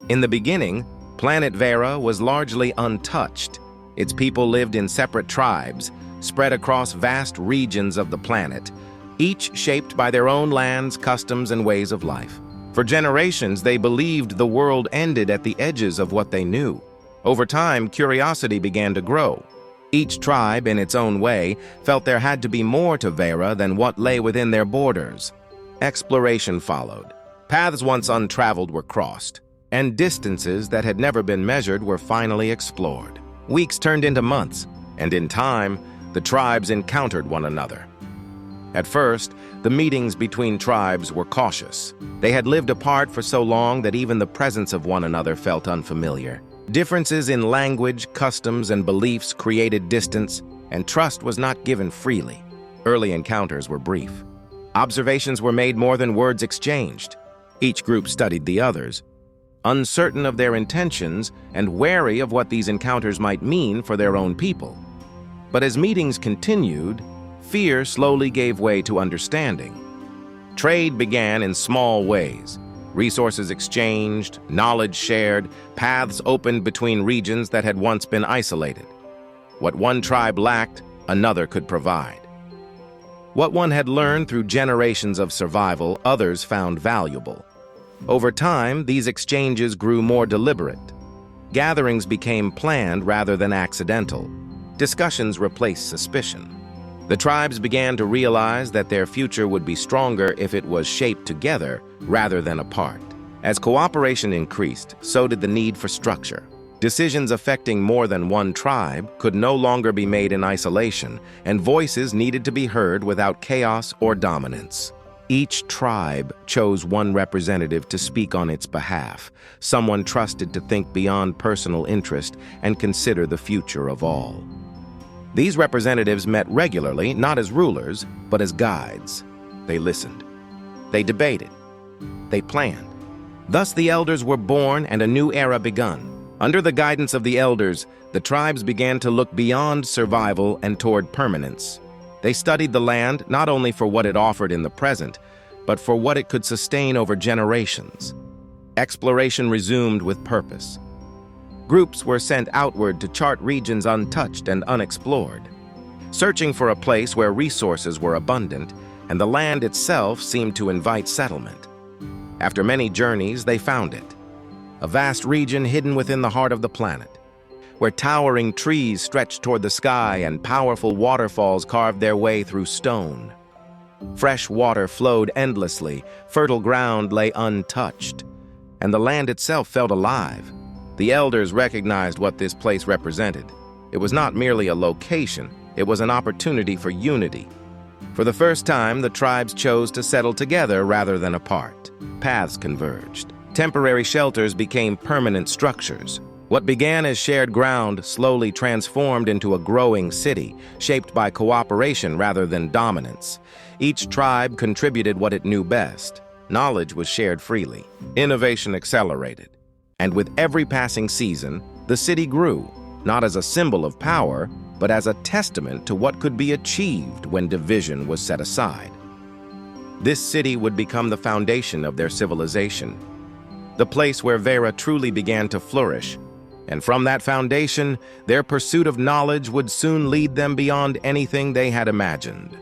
In the beginning, planet Veyra was largely untouched. Its people lived in separate tribes, spread across vast regions of the planet, each shaped by their own lands, customs, and ways of life. For generations, they believed the world ended at the edges of what they knew. Over time, curiosity began to grow. Each tribe, in its own way, felt there had to be more to Veyra than what lay within their borders. Exploration followed. Paths once untraveled were crossed, and distances that had never been measured were finally explored. Weeks turned into months, and in time, the tribes encountered one another. At first, the meetings between tribes were cautious. They had lived apart for so long that even the presence of one another felt unfamiliar. Differences in language, customs, and beliefs created distance, and trust was not given freely. Early encounters were brief. Observations were made more than words exchanged. Each group studied the others, uncertain of their intentions and wary of what these encounters might mean for their own people. But as meetings continued, fear slowly gave way to understanding. Trade began in small ways. Resources exchanged, knowledge shared, paths opened between regions that had once been isolated. What one tribe lacked, another could provide. What one had learned through generations of survival, others found valuable. Over time, these exchanges grew more deliberate. Gatherings became planned rather than accidental. Discussions replaced suspicion. The tribes began to realize that their future would be stronger if it was shaped together rather than apart. As cooperation increased, so did the need for structure. Decisions affecting more than one tribe could no longer be made in isolation, and voices needed to be heard without chaos or dominance. Each tribe chose one representative to speak on its behalf, someone trusted to think beyond personal interest and consider the future of all. These representatives met regularly, not as rulers, but as guides. They listened. They debated. They planned. Thus the elders were born and a new era begun. Under the guidance of the elders, the tribes began to look beyond survival and toward permanence. They studied the land not only for what it offered in the present, but for what it could sustain over generations. Exploration resumed with purpose. Groups were sent outward to chart regions untouched and unexplored, searching for a place where resources were abundant and the land itself seemed to invite settlement. After many journeys, they found it, a vast region hidden within the heart of the planet, where towering trees stretched toward the sky and powerful waterfalls carved their way through stone. Fresh water flowed endlessly, fertile ground lay untouched, and the land itself felt alive. The elders recognized what this place represented. It was not merely a location, it was an opportunity for unity. For the first time, the tribes chose to settle together rather than apart. Paths converged. Temporary shelters became permanent structures. What began as shared ground slowly transformed into a growing city, shaped by cooperation rather than dominance. Each tribe contributed what it knew best. Knowledge was shared freely. Innovation accelerated. And with every passing season, the city grew, not as a symbol of power, but as a testament to what could be achieved when division was set aside. This city would become the foundation of their civilization, the place where Veyra truly began to flourish, and from that foundation, their pursuit of knowledge would soon lead them beyond anything they had imagined.